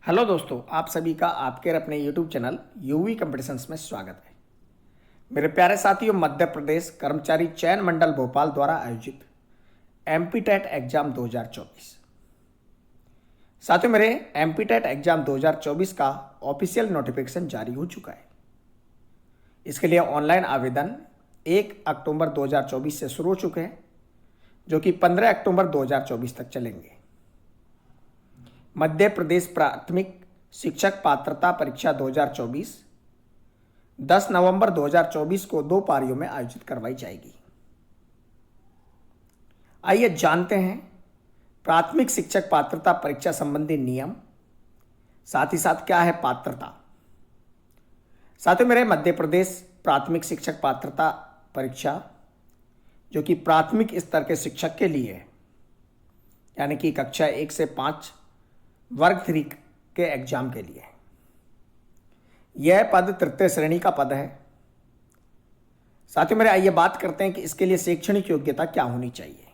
Hello दोस्तों, आप सभी का आपके अपने यूट्यूब चैनल यूवी कंपटीशंस में स्वागत है। मेरे प्यारे साथियों, मध्य प्रदेश कर्मचारी चयन मंडल भोपाल द्वारा आयोजित एमपी टेट एग्जाम 2024। साथियों, मेरे एमपी टेट एग्जाम 2024 का ऑफिशियल नोटिफिकेशन जारी हो चुका है। इसके लिए ऑनलाइन आवेदन 1 अक्टूबर 2024 से शुरू हो चुके हैं, जो कि 15 अक्टूबर 2024 तक चलेंगे। मध्य प्रदेश प्राथमिक शिक्षक पात्रता परीक्षा 2024 10 नवंबर 2024 को 2 पारियों में आयोजित करवाई जाएगी। आइए जानते हैं प्राथमिक शिक्षक पात्रता परीक्षा संबंधी नियम, साथ ही साथ क्या है पात्रता। साथियों, मेरे मध्य प्रदेश प्राथमिक शिक्षक पात्रता परीक्षा जो कि प्राथमिक स्तर के शिक्षक के लिए है, यानी कि कक्षा 1 से 5 वर्ग 3 के एग्जाम के लिए। यह पद तृतीय श्रेणी का पद है। साथियों मेरे, आइए बात करते हैं कि इसके लिए शैक्षणिक योग्यता क्या होनी चाहिए।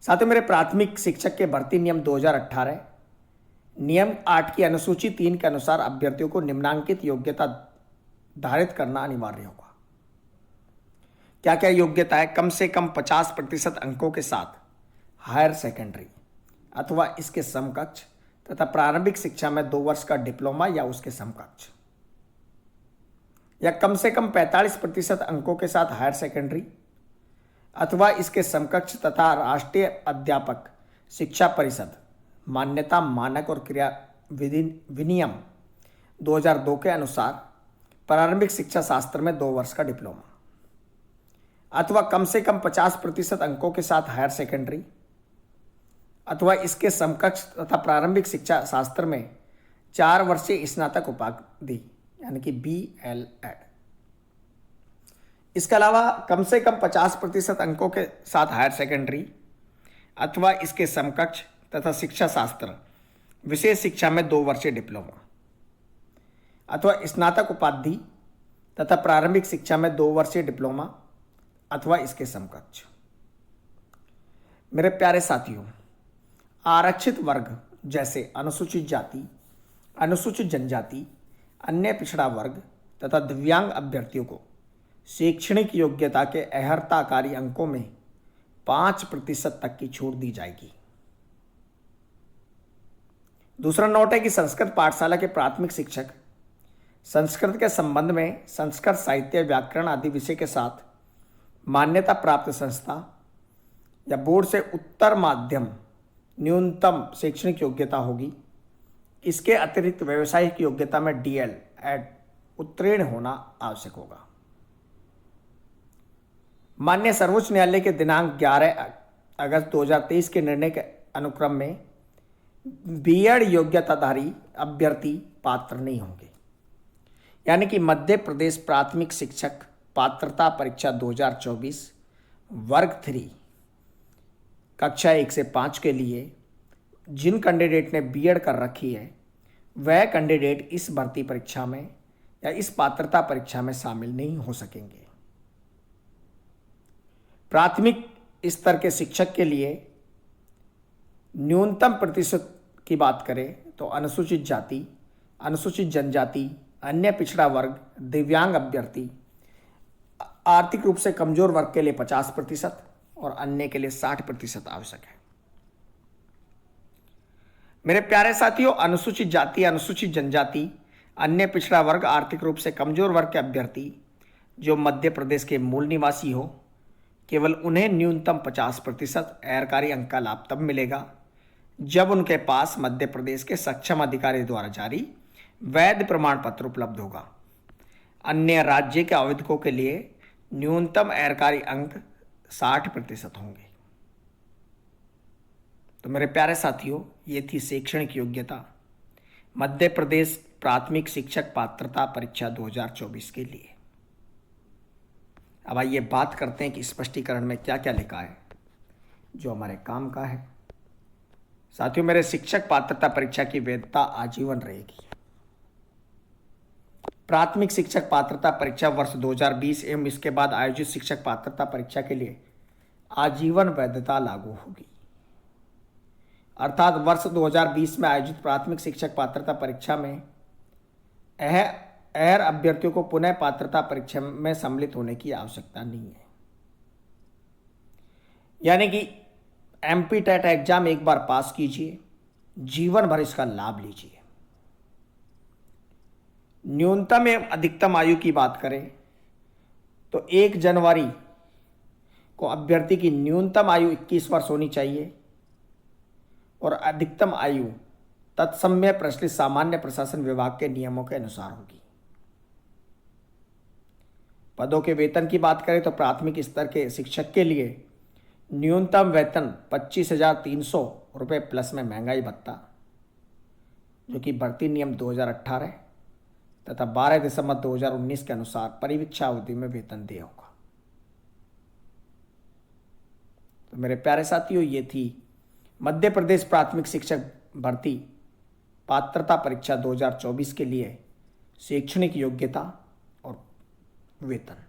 साथियों मेरे, प्राथमिक शिक्षक के भर्ती नियम 2018 नियम 8 की अनुसूची 3 के अनुसार अभ्यर्थियों को निम्नांकित योग्यता धारित करना अनिवार्य होगा। क्या क्या योग्यता है? कम से कम 50% अंकों के साथ हायर सेकेंडरी अथवा इसके समकक्ष तथा प्रारंभिक शिक्षा में 2 वर्ष का डिप्लोमा या उसके समकक्ष, या कम से कम 45% अंकों के साथ हायर सेकेंडरी अथवा इसके समकक्ष तथा राष्ट्रीय अध्यापक शिक्षा परिषद मान्यता मानक और क्रिया विनियम 2002 के अनुसार प्रारंभिक शिक्षा शास्त्र में 2 वर्ष का डिप्लोमा, अथवा कम से कम 50% अंकों के साथ हायर सेकेंडरी अथवा इसके समकक्ष तथा प्रारंभिक शिक्षा शास्त्र में 4 वर्षीय स्नातक उपाधि, यानी कि BLEd। इसके अलावा कम से कम 50% अंकों के साथ हायर सेकेंडरी अथवा इसके समकक्ष तथा शिक्षा शास्त्र विशेष शिक्षा में 2 वर्षीय डिप्लोमा अथवा स्नातक उपाधि तथा प्रारंभिक शिक्षा में 2 वर्षीय डिप्लोमा अथवा इसके समकक्ष। मेरे प्यारे साथियों, आरक्षित वर्ग जैसे अनुसूचित जाति, अनुसूचित जनजाति, अन्य पिछड़ा वर्ग तथा दिव्यांग अभ्यर्थियों को शैक्षणिक योग्यता के अर्हताकारी अंकों में 5% तक की छूट दी जाएगी। दूसरा नोट है कि संस्कृत पाठशाला के प्राथमिक शिक्षक संस्कृत के संबंध में संस्कृत साहित्य, व्याकरण आदि विषय के साथ मान्यता प्राप्त संस्था या बोर्ड से उत्तर माध्यम न्यूनतम शैक्षणिक योग्यता होगी। इसके अतिरिक्त व्यावसायिक योग्यता में DL/ED उत्तीर्ण होना आवश्यक होगा। माननीय सर्वोच्च न्यायालय के दिनांक 11 अगस्त 2023 के निर्णय के अनुक्रम में B.Ed योग्यताधारी अभ्यर्थी पात्र नहीं होंगे, यानी कि मध्य प्रदेश प्राथमिक शिक्षक पात्रता परीक्षा 2024 वर्ग 3 कक्षा 1 से 5 के लिए जिन कैंडिडेट ने B.Ed कर रखी है, वह कैंडिडेट इस भर्ती परीक्षा में या इस पात्रता परीक्षा में शामिल नहीं हो सकेंगे। प्राथमिक स्तर के शिक्षक के लिए न्यूनतम प्रतिशत की बात करें तो अनुसूचित जाति, अनुसूचित जनजाति, अन्य पिछड़ा वर्ग, दिव्यांग अभ्यर्थी, आर्थिक रूप से कमजोर वर्ग के लिए 50% और अन्य के लिए 60% आवश्यक है। मेरे प्यारे साथियों, अनुसूचित जाति, अनुसूचित जनजाति, अन्य पिछड़ा वर्ग, आर्थिक रूप से कमजोर वर्ग के अभ्यर्थी जो मध्य प्रदेश के मूल निवासी हो, केवल उन्हें न्यूनतम 50% अर्हकारी अंक का लाभ तब मिलेगा जब उनके पास मध्य प्रदेश के सक्षम अधिकारी द्वारा जारी वैध प्रमाण पत्र उपलब्ध होगा। अन्य राज्य के आवेदकों के लिए न्यूनतम अर्हकारी अंक 60% होंगे। तो मेरे प्यारे साथियों, ये थी शैक्षणिक योग्यता मध्य प्रदेश प्राथमिक शिक्षक पात्रता परीक्षा 2024 के लिए। अब आइए बात करते हैं कि स्पष्टीकरण में क्या क्या लिखा है जो हमारे काम का है। साथियों मेरे, शिक्षक पात्रता परीक्षा की वैधता आजीवन रहेगी। प्राथमिक शिक्षक पात्रता परीक्षा वर्ष 2020 एवं इसके बाद आयोजित शिक्षक पात्रता परीक्षा के लिए आजीवन वैधता लागू होगी। अर्थात वर्ष 2020 में आयोजित प्राथमिक शिक्षक पात्रता परीक्षा में अहर अभ्यर्थियों को पुनः पात्रता परीक्षा में सम्मिलित होने की आवश्यकता नहीं है। यानी कि एमपी टेट एग्जाम एक बार पास कीजिए, जीवन भर इसका लाभ लीजिए। न्यूनतम एवं अधिकतम आयु की बात करें तो 1 जनवरी को अभ्यर्थी की न्यूनतम आयु 21 वर्ष होनी चाहिए और अधिकतम आयु तत्समय प्रचलित सामान्य प्रशासन विभाग के नियमों के अनुसार होगी। पदों के वेतन की बात करें तो प्राथमिक स्तर के शिक्षक के लिए न्यूनतम वेतन 25,300 रुपये प्लस में महंगाई भत्ता, जो कि भर्ती नियम 2018 तथा 12 दिसंबर 2019 के अनुसार परिवीक्षा अवधि में वेतन देय होगा। तो मेरे प्यारे साथियों, ये थी मध्य प्रदेश प्राथमिक शिक्षक भर्ती पात्रता परीक्षा 2024 के लिए शैक्षणिक योग्यता और वेतन।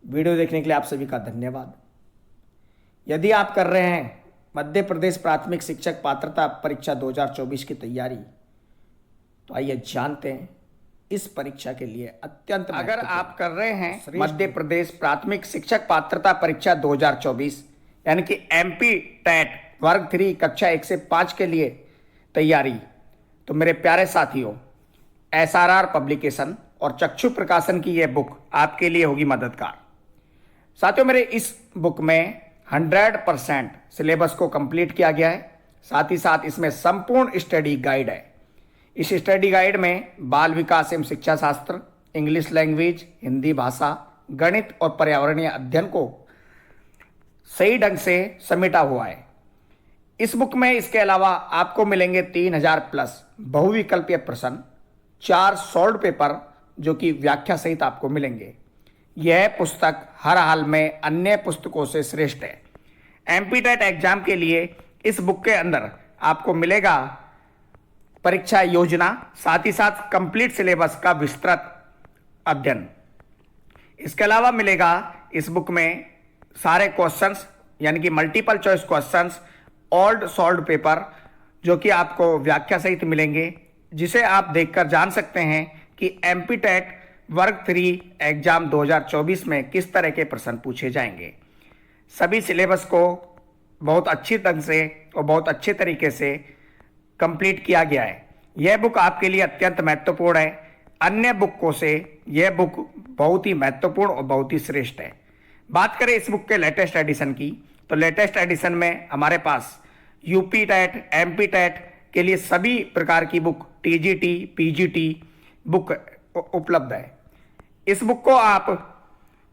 वीडियो देखने के लिए आप सभी का धन्यवाद। यदि आप कर रहे हैं मध्य प्रदेश प्राथमिक शिक्षक पात्रता परीक्षा 2024 की तैयारी, तो आइए जानते हैं इस परीक्षा के लिए अत्यंत अगर आप कर रहे हैं मध्य प्रदेश प्राथमिक शिक्षक पात्रता परीक्षा 2024 यानी कि एमपी टेट वर्ग 3 कक्षा 1 से 5 के लिए तैयारी, तो मेरे प्यारे साथियों, एसआरआर पब्लिकेशन और चक्षु प्रकाशन की यह बुक आपके लिए होगी मददगार। साथियों, मेरे इस बुक में 100% सिलेबस को कंप्लीट किया गया है। साथ ही साथ इसमें संपूर्ण स्टडी गाइड है। इस स्टडी गाइड में बाल विकास एवं शिक्षा शास्त्र, इंग्लिश लैंग्वेज, हिंदी भाषा, गणित और पर्यावरणीय अध्ययन को सही ढंग से समेटा हुआ है। इस बुक में इसके अलावा आपको मिलेंगे 3000 प्लस बहुविकल्पीय प्रश्न, 4 सॉल्व पेपर जो कि व्याख्या सहित आपको मिलेंगे। यह पुस्तक हर हाल में अन्य पुस्तकों से श्रेष्ठ है। एमपी टेट एग्जाम के लिए इस बुक के अंदर आपको मिलेगा परीक्षा योजना, साथ ही साथ कंप्लीट सिलेबस का विस्तृत अध्ययन। इसके अलावा मिलेगा इस बुक में सारे क्वेश्चंस यानी कि multiple choice questions, old solve paper जो कि आपको व्याख्या सहित मिलेंगे, जिसे आप देखकर जान सकते हैं कि एमपी टेट वर्ग 3 एग्जाम 2024 में किस तरह के प्रश्न पूछे जाएंगे। सभी सिलेबस को बहुत अच्छी ढंग से और बहुत अच्छे तरीके से कंप्लीट किया गया है। यह बुक आपके लिए अत्यंत महत्वपूर्ण है। अन्य बुकों से यह बुक बहुत ही महत्वपूर्ण और बहुत ही श्रेष्ठ है। बात करें इस बुक के लेटेस्ट एडिशन की, तो लेटेस्ट एडिशन में हमारे पास यूपी टेट, एमपी टेट के लिए सभी प्रकार की बुक, टीजीटी, पीजीटी बुक उपलब्ध है। इस बुक को आप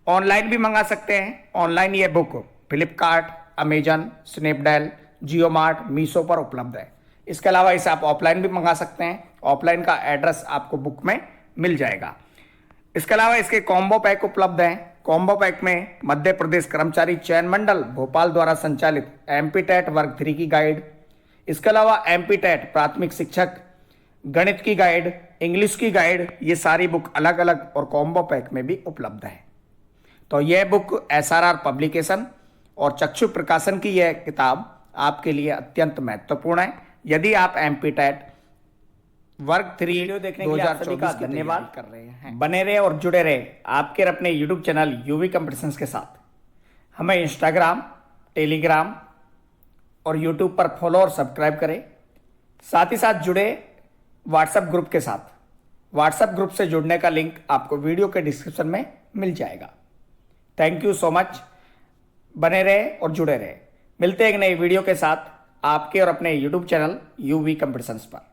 ऑनलाइन भी मंगा सकते हैं। ऑनलाइन यह बुक फ्लिपकार्ट, अमेजन, स्नैपडील, जियो मार्ट, मीशो पर उपलब्ध है। इसके अलावा इसे आप ऑफलाइन भी मंगा सकते हैं। ऑफलाइन का एड्रेस आपको बुक में मिल जाएगा। इसके अलावा इसके कॉम्बो पैक उपलब्ध हैं। कॉम्बो पैक में मध्य प्रदेश कर्मचारी चयन मंडल भोपाल द्वारा संचालित एमपी टेट वर्ग 3 की गाइड, इसके अलावा एमपी टेट प्राथमिक शिक्षक गणित की गाइड, इंग्लिश की गाइड, ये सारी बुक अलग अलग और कॉम्बो पैक में भी उपलब्ध है। तो यह बुक एसआरआर पब्लिकेशन और चक्षु प्रकाशन की यह किताब आपके लिए अत्यंत महत्वपूर्ण है। यदि आप एमपी टेट वर्ग 3 वीडियो देखने के लिए आप सभी का धन्यवाद कर रहे हैं। बने रहे और जुड़े रहे आपके अपने यूट्यूब चैनल यूवी कंपटीशंस के साथ। हमें इंस्टाग्राम, टेलीग्राम और यूट्यूब पर फॉलो और सब्सक्राइब करें। साथ ही साथ जुड़े व्हाट्सएप ग्रुप के साथ। व्हाट्सएप ग्रुप से जुड़ने का लिंक आपको वीडियो के डिस्क्रिप्शन में मिल जाएगा। Thank you so much. बने रहे और जुड़े रहे। मिलते हैं एक नई वीडियो के साथ आपके और अपने यूट्यूब चैनल यूवी कंपटीशंस पर।